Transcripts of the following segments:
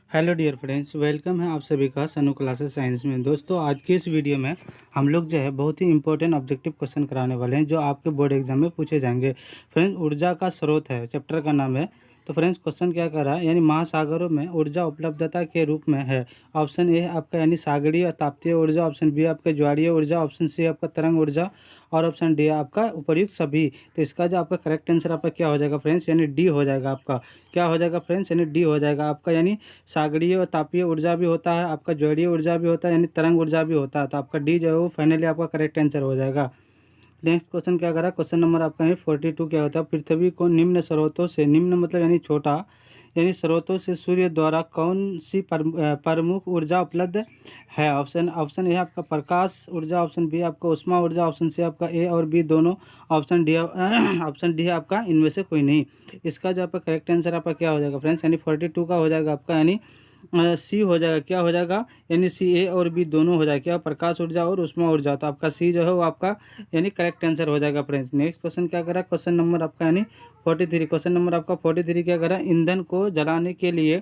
Hello dear friends, welcome है आप सभी का सनु क्लासेस साइंस में। दोस्तों, आज की इस वीडियो में हम लोग जो है बहुत ही इंपॉर्टेंट ऑब्जेक्टिव क्वेश्चन कराने वाले हैं जो आपके बोर्ड एग्जाम में पूछे जाएंगे। फ्रेंड्स, ऊर्जा का स्रोत है, चैप्टर का नाम है। तो फ्रेंड्स, क्वेश्चन क्या कर रहा है, यानी महासागरों में ऊर्जा उपलब्धता के रूप में है। ऑप्शन ए है आपका यानी सागरीय और ताप्तीय ऊर्जा, ऑप्शन बी आपका ज्वारीय ऊर्जा, ऑप्शन सी आपका तरंग ऊर्जा और ऑप्शन डी आपका उपर्युक्त सभी। तो इसका जो आपका करेक्ट आंसर आपका क्या हो जाएगा फ्रेंड्स, यानी डी हो जाएगा आपका। क्या हो जाएगा फ्रेंड्स, यानी डी हो जाएगा आपका। यानी सागरीय और तापीय ऊर्जा भी होता है, आपका ज्वारीय ऊर्जा भी होता है, यानी तरंग ऊर्जा भी होता है। तो आपका डी जो है वो फाइनली आपका करेक्ट आंसर हो जाएगा। नेक्स्ट क्वेश्चन क्या करा, क्वेश्चन नंबर आपका है 42। क्या होता है, पृथ्वी को निम्न स्रोतों से, निम्न मतलब यानी छोटा, यानी स्रोतों से सूर्य द्वारा कौन सी प्रमुख ऊर्जा उपलब्ध है। ऑप्शन ए आपका प्रकाश ऊर्जा, ऑप्शन बी आपका उष्मा ऊर्जा, ऑप्शन सी आपका ए और बी दोनों, ऑप्शन डी ऑप्शन डी है आपका इनमें से कोई नहीं। इसका जो आपका करेक्ट आंसर आपका क्या हो जाएगा फ्रेंड्स, यानी 42 का हो जाएगा आपका, यानी सी हो जाएगा। क्या हो जाएगा, यानी सी ए और बी दोनों हो जाएगा, क्या प्रकाश ऊर्जा और उष्मा ऊर्जा। तो आपका सी जो है वो आपका यानी करेक्ट आंसर हो जाएगा फ्रेंड्स। नेक्स्ट क्वेश्चन क्या करा, क्वेश्चन नंबर आपका यानी 43। क्वेश्चन नंबर आपका 43 क्या करा, ईंधन को जलाने के लिए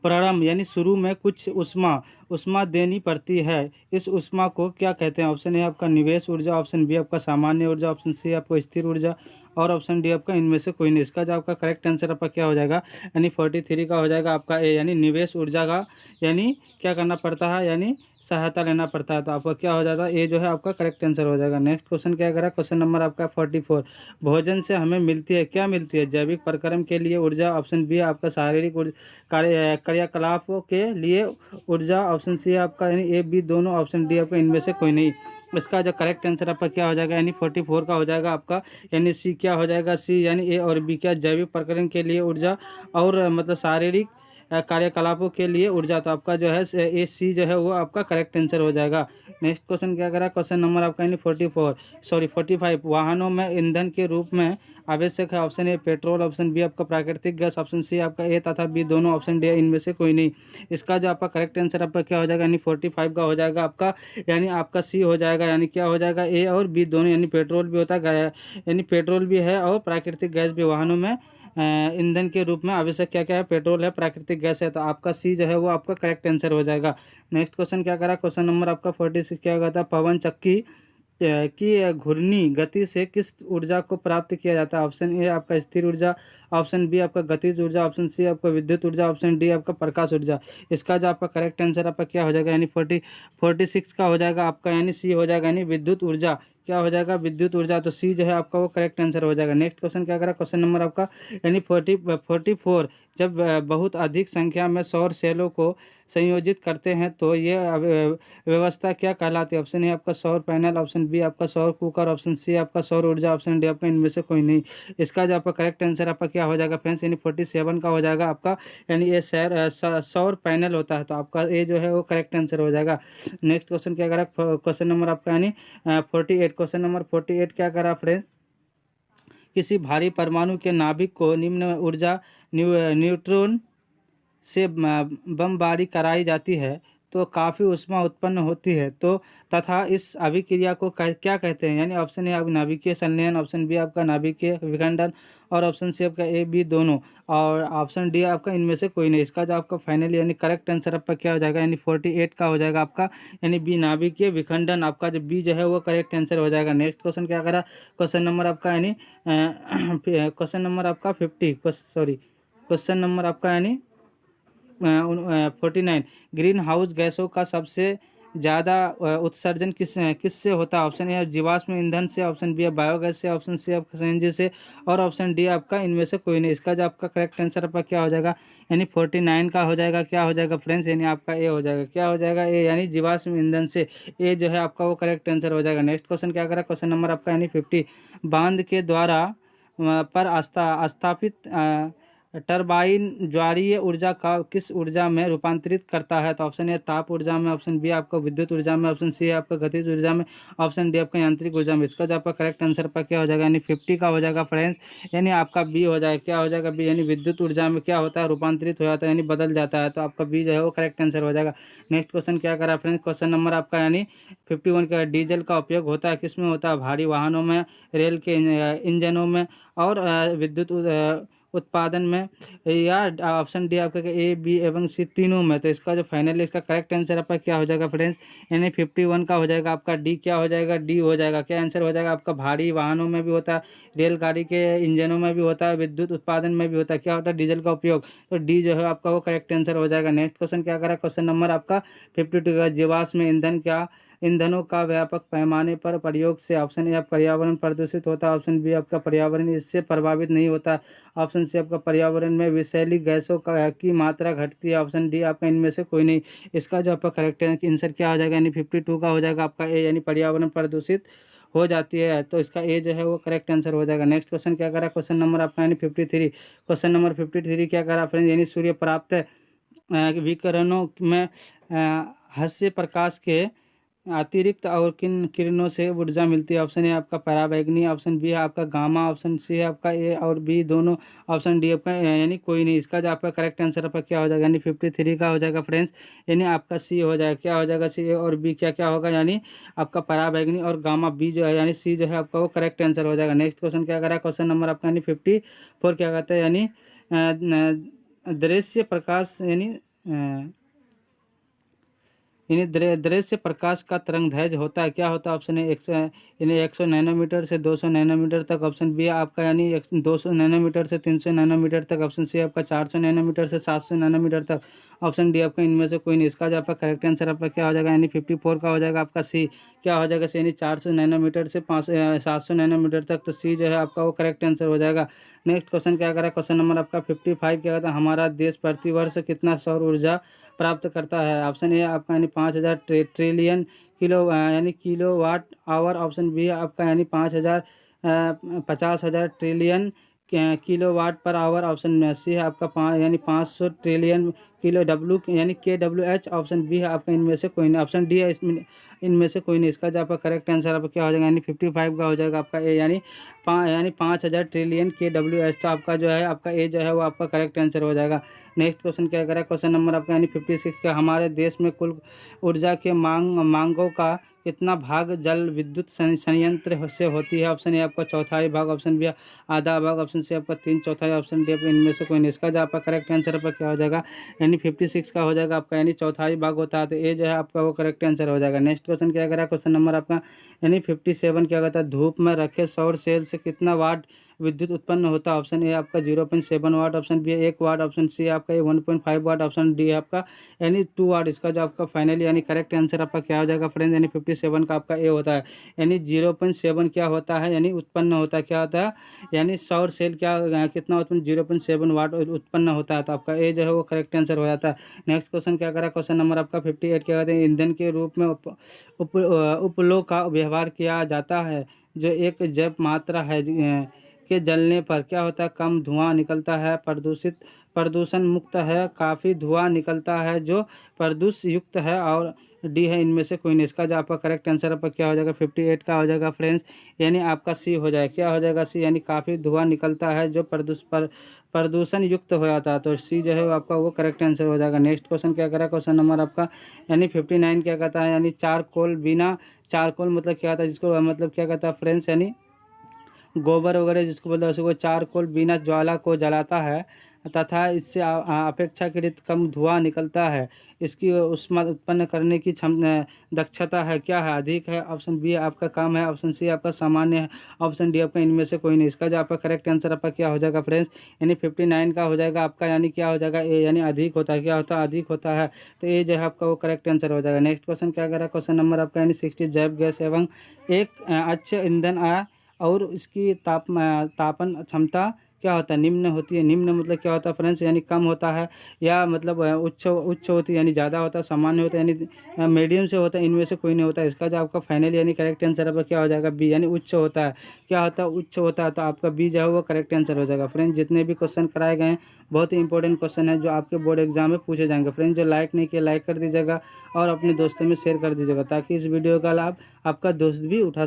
प्रारंभ यानी शुरू में कुछ उष्मा देनी पड़ती है। इस उष्मा को क्या कहते हैं। ऑप्शन ए आपका निवेश ऊर्जा, ऑप्शन बी आपका सामान्य ऊर्जा, ऑप्शन सी आपको स्थिर ऊर्जा और ऑप्शन डी आपका इनमें से कोई नहीं। इसका जो आपका करेक्ट आंसर आपका क्या हो जाएगा, यानी 43 का हो जाएगा आपका ए, यानी निवेश ऊर्जा का यानी क्या करना पड़ता है, यानी सहायता लेना पड़ता है। तो आपका क्या हो जाएगा, ए जो है आपका करेक्ट आंसर हो जाएगा। नेक्स्ट क्वेश्चन क्या करा, क्वेश्चन नंबर आपका 44। भोजन से हमें मिलती है, क्या मिलती है, जैविक प्रक्रम के लिए ऊर्जा, ऑप्शन बी आपका शारीरिक क्रियाकलापों के लिए ऊर्जा, ऑप्शन सी आपका यानी ए बी दोनों, ऑप्शन डी आपका इनमें से कोई नहीं। इसका जो करेक्ट आंसर आपका क्या हो जाएगा, यानी 44 का हो जाएगा आपका, यानी सी क्या हो जाएगा, सी यानी ए और बी क्या जैविक प्रकरण के लिए ऊर्जा और मतलब शारीरिक कार्यकलापों के लिए ऊर्जा। तो आपका जो है ए सी जो है वो आपका करेक्ट आंसर हो जाएगा। नेक्स्ट क्वेश्चन क्या करा, क्वेश्चन नंबर आपका यानी 45 वाहनों में ईंधन के रूप में आवश्यक है। Option A petrol, option B आपका प्राकृतिक गैस, ऑप्शन सी आपका ए तथा बी दोनों, ऑप्शन डी इनमें से कोई नहीं। इसका जो आपका करेक्ट आंसर आपका क्या हो जाएगा, यानी 45 का हो जाएगा आपका, यानी आपका सी हो जाएगा। यानी क्या हो जाएगा, ए और बी दोनों, यानी पेट्रोल भी होता है, यानी पेट्रोल भी है और प्राकृतिक गैस भी वाहनों में ईंधन के रूप में आवश्यक क्या क्या है, पेट्रोल है, प्राकृतिक गैस है। तो आपका सी जो है वो आपका करेक्ट आंसर हो जाएगा। नेक्स्ट क्वेश्चन क्या करा, क्वेश्चन नंबर आपका 46 क्या कहता है, पवन चक्की की घूर्णी गति से किस ऊर्जा को प्राप्त किया जाता है। ऑप्शन ए आपका स्थिर ऊर्जा, ऑप्शन बी आपका गतिज ऊर्जा, ऑप्शन सी आपका विद्युत ऊर्जा, ऑप्शन डी आपका प्रकाश ऊर्जा। इसका जो आपका करेक्ट आंसर आपका क्या हो जाएगा, यानी 46 का हो जाएगा आपका, यानी सी हो जाएगा, यानी विद्युत ऊर्जा। क्या हो जाएगा, विद्युत ऊर्जा। तो सी जो है आपका वो करेक्ट आंसर हो जाएगा। नेक्स्ट क्वेश्चन क्या करा, क्वेश्चन नंबर आपका यानी 44 जब बहुत अधिक संख्या में सौर सेलों को संयोजित करते हैं तो ये व्यवस्था क्या कहलाती है। ऑप्शन ए आपका सौर पैनल, ऑप्शन बी आपका सौर कुकर, ऑप्शन सी आपका सौर ऊर्जा, ऑप्शन डी आपका इनमें से कोई नहीं। इसका जो आपका करेक्ट आंसर आपका क्या हो जाएगा फ्रेंड्स, यानी 47 का हो जाएगा आपका, यानी ये सौर पैनल होता है। तो आपका ए जो है वो करेक्ट आंसर हो जाएगा। नेक्स्ट क्वेश्चन क्या करा, क्वेश्चन नंबर आपका यानी 48। क्वेश्चन नंबर 48 क्या करा फ्रेंड्स, किसी भारी परमाणु के नाभिक को निम्न ऊर्जा न्यूट्रॉन से बमबारी कराई जाती है तो काफ़ी ऊष्मा उत्पन्न होती है, तो तथा इस अभिक्रिया को क्या कहते हैं। यानी ऑप्शन ए आपका नाभिकीय संलयन, ऑप्शन बी आपका नाभिकीय विखंडन और ऑप्शन सी आपका ए बी दोनों और ऑप्शन डी आपका इनमें से कोई नहीं। इसका जो आपका फाइनली यानी करेक्ट आंसर आपका क्या हो जाएगा, यानी 48 का हो जाएगा आपका, यानी बी नाभिकीय विखंडन। आपका जो बी जो है वो करेक्ट आंसर हो जाएगा। नेक्स्ट क्वेश्चन क्या करा, क्वेश्चन नंबर आपका यानी क्वेश्चन नंबर आपका क्वेश्चन नंबर आपका यानी 49। ग्रीन हाउस गैसों का सबसे ज़्यादा उत्सर्जन किससे होता है। ऑप्शन ए जीवाश्म ईंधन से, ऑप्शन बी बायोगैस से, ऑप्शन सी आपका सीएनजी से और ऑप्शन डी आपका इनमें से कोई नहीं। इसका जो आपका करेक्ट आंसर आपका क्या हो जाएगा, यानी 49 का हो जाएगा। क्या हो जाएगा फ्रेंड्स, यानी आपका ए हो जाएगा। क्या हो जाएगा, ए यानी जीवाश्म ईंधन से, ए जो है आपका वो करेक्ट आंसर हो जाएगा। नेक्स्ट क्वेश्चन क्या करा, क्वेश्चन नंबर आपका यानी 50। बांध के द्वारा पर स्थापित टरबाइन ज्वारीय ऊर्जा का किस ऊर्जा में रूपांतरित करता है। तो ऑप्शन ए ताप ऊर्जा में, ऑप्शन बी आपका विद्युत ऊर्जा में, ऑप्शन सी आपका गतिज ऊर्जा में, ऑप्शन डी आपका यांत्रिक ऊर्जा में। इसका जो आपका करेक्ट आंसर पर क्या हो जाएगा, यानी 50 का हो जाएगा फ्रेंड्स, यानी आपका बी हो जाएगा। क्या हो जाएगा, बी, यानी विद्युत ऊर्जा में क्या होता है, रूपांतरित हो जाता है, यानी बदल जाता है। तो आपका बी जो है वो करेक्ट आंसर हो जाएगा। नेक्स्ट क्वेश्चन क्या करा फ्रेंड्स, क्वेश्चन नंबर आपका यानी 51 का, डीजल का उपयोग होता है किस में होता है, भारी वाहनों में, रेल के इंजनों में और विद्युत उत्पादन में, या ऑप्शन डी आपका ए बी एवं सी तीनों में। तो इसका जो फाइनली इसका करेक्ट आंसर आपका क्या हो जाएगा फ्रेंड्स, यानी 51 का हो जाएगा आपका डी। क्या हो जाएगा, डी हो जाएगा। क्या आंसर हो जाएगा आपका, भारी वाहनों में भी होता है, रेलगाड़ी के इंजनों में भी होता है, विद्युत उत्पादन में भी होता है, क्या होता है, डीजल का उपयोग। तो डी जो है आपका वो करेक्ट आंसर हो जाएगा। नेक्स्ट क्वेश्चन क्या करा, क्वेश्चन नंबर आपका 52 का, जीवाश्म ईंधन क्या ईंधनों का व्यापक पैमाने पर प्रयोग से ऑप्शन ए पर्यावरण प्रदूषित होता है, ऑप्शन बी आपका पर्यावरण इससे प्रभावित नहीं होता, ऑप्शन सी आपका पर्यावरण में विषैली गैसों की मात्रा घटती है, ऑप्शन डी आपका इनमें से कोई नहीं। इसका जो आपका करेक्ट आंसर क्या हो जाएगा, यानी 52 का हो जाएगा आपका ए, यानी पर्यावरण प्रदूषित हो जाती है। तो इसका ए जो है वो करेक्ट आंसर हो जाएगा। नेक्स्ट क्वेश्चन क्या करा, क्वेश्चन नंबर आपका यानी 53, क्वेश्चन नंबर 53 क्या करा फ्रेंड, यानी सूर्य प्राप्त विकिरणों में हास्य प्रकाश के अतिरिक्त और किन किरणों से ऊर्जा मिलती है, ऑप्शन ए आपका पराबैंगनी, ऑप्शन बी है आपका गामा, ऑप्शन सी है आपका ए और बी दोनों, ऑप्शन डी आपका यानी कोई नहीं। इसका जो आपका करेक्ट आंसर आपका क्या हो जाएगा, यानी 53 का हो जाएगा फ्रेंड्स, यानी आपका सी हो जाएगा। क्या हो जाएगा, सी ए और बी क्या क्या होगा, यानी आपका पराबैंगनी और गामा, बी जो है यानी सी जो है आपका वो करेक्ट आंसर हो जाएगा। नेक्स्ट क्वेश्चन क्या करा, क्वेश्चन नंबर आपका यानी 54 क्या कहता है, यानी दृश्य प्रकाश यानी दृश्य प्रकाश का तरंगदैर्घ्य होता है, क्या होता है, ऑप्शन ए 100 नैनोमीटर से 200 नैनोमीटर तक, ऑप्शन बी आपका यानी 200 नैनोमीटर से 300 नैनोमीटर तक, ऑप्शन सी आपका 400 नैनोमीटर से 700 नैनोमीटर तक, ऑप्शन डी आपका इनमें से कोई नहीं। इसका जो आपका करेक्ट आंसर आपका क्या हो जाएगा, यानी 54 का हो जाएगा आपका सी। क्या हो जाएगा, यानी 400 नैनोमीटर से 700 नैनोमीटर तक। तो सी जो है आपका वो करेक्ट आंसर हो जाएगा। नेक्स्ट क्वेश्चन क्या करा, क्वेश्चन नंबर आपका 55 क्या कहता है, हमारा देश प्रतिवर्ष कितना सौर ऊर्जा प्राप्त करता है, ऑप्शन ए आपका यानी 5000 ट्रिलियन किलो यानी kilo watt hour, option B आपका यानी 50,000 trillion kilo watt per hour, option C है आपका यानी 500 ट्रिलियन किलो डब्ल्यू यानी KWH, ऑप्शन बी है आपका इनमें से कोई नहीं, ऑप्शन डी है इसमें इनमें से कोई नहीं। इसका जो आपका करेक्ट आंसर आपका क्या हो जाएगा, यानी 55 का हो जाएगा आपका ए, यानी 5000 ट्रिलियन KWH। तो आपका जो है आपका ए जो है वो आपका करेक्ट आंसर हो जाएगा। नेक्स्ट क्वेश्चन क्या करें, क्वेश्चन नंबर आपका यानी 56 का, हमारे देश में कुल ऊर्जा के मांगों का कितना भाग जल विद्युत संयंत्र से होती है, ऑप्शन ए आपका चौथाई भाग, ऑप्शन बी आधा भाग, ऑप्शन सी आपका 3/4, ऑप्शन डी आपका इनमें से कोई नहीं। इसका जो आपका करेक्ट आंसर आपका क्या हो जाएगा, यानी 56 का हो जाएगा आपका, यानी चौथाई भाग होता है। तो ए जो है आपका वो करेक्ट आंसर हो जाएगा। नेक्स्ट क्वेश्चन क्या करा, क्वेश्चन नंबर आपका यानी 57 क्या कहता है, धूप में रखे सौर सेल से कितना वाट विद्युत उत्पन्न होता है, ऑप्शन ए आपका 0.7 वाट, ऑप्शन बी 1 वाट, ऑप्शन सी आपका 1.5 वाट, ऑप्शन डी आपका यानी 2 वाट। इसका जो आपका फाइनली यानी करेक्ट आंसर आपका क्या हो जाएगा फ्रेंड्स, यानी 57 का आपका ए होता है, यानी 0.7 क्या होता है, यानी उत्पन्न होता है, क्या होता है, यानी सौर सेल क्या कितना उत्पन्न 0.7 वाट उत्पन्न होता है। तो आपका ए जो है वो करेक्ट आंसर हो जाता है। नेक्स्ट क्वेश्चन क्या करा, क्वेश्चन नंबर आपका 58 क्या कहते हैं, ईंधन के रूप में उपलों का व्यवहार किया जाता है जो एक जैव मात्रा है के जलने पर क्या होता है, कम धुआं निकलता है, प्रदूषण मुक्त है, काफ़ी धुआं निकलता है, जो प्रदूषण युक्त है, और डी है इनमें से कोई नहीं। इसका जो आपका करेक्ट आंसर आपका क्या हो जाएगा, 58 का हो जाएगा फ्रेंड्स, यानी आपका सी हो जाएगा। क्या हो जाएगा, सी, यानी काफ़ी धुआं निकलता है जो प्रदूषण युक्त हो जाता है। तो सी जो है वो आपका वो करेक्ट आंसर हो जाएगा। नेक्स्ट क्वेश्चन क्या करा, क्वेश्चन नंबर आपका यानी 59 क्या कहता है, यानी चारकोल मतलब क्या कहता है, जिसको मतलब क्या कहता है फ्रेंड्स, यानी गोबर वगैरह जिसको बोलते हैं उसको चारकोल बिना ज्वाला को जलाता है तथा इससे अपेक्षाकृत कम धुआं निकलता है। इसकी ऊष्मा उत्पन्न करने की दक्षता है क्या है, अधिक है, ऑप्शन बी आपका कम है, ऑप्शन सी आपका सामान्य है, ऑप्शन डी आपका इनमें से कोई नहीं। इसका जो आपका करेक्ट आंसर आपका क्या हो जाएगा फ्रेंड्स, यानी 59 का हो जाएगा आपका, यानी क्या हो जाएगा ए, यानी अधिक होता है, क्या होता है, अधिक होता है। तो ये जो है आपका वो करेक्ट आंसर हो जाएगा। नेक्स्ट क्वेश्चन क्या करा, क्वेश्चन नंबर आपका यानी 60 जैव गैस एवं एक अच्छे ईंधन और इसकी तापन क्षमता क्या होता है, निम्न होती है। निम्न मतलब क्या होता है फ्रेंड्स, यानी कम होता है, या मतलब उच्च होती है यानी ज़्यादा होता है, सामान्य होता है यानी मीडियम से होता है, इनमें से कोई नहीं होता है। इसका जो आपका फाइनल यानी करेक्ट आंसर आपका क्या हो जाएगा, बी, यानी उच्च होता है। क्या होता है, उच्च होता है। तो आपका बी जो है वो करेक्ट आंसर हो जाएगा। फ्रेंड्स जितने भी क्वेश्चन कराए गए हैं बहुत ही इंपॉर्टेंट क्वेश्चन है जो आपके बोर्ड एग्जाम में पूछे जाएंगे। फ्रेंड्स जो लाइक नहीं किया लाइक कर दीजिएगा और अपने दोस्तों में शेयर कर दीजिएगा ताकि इस वीडियो का लाभ आपका दोस्त भी उठा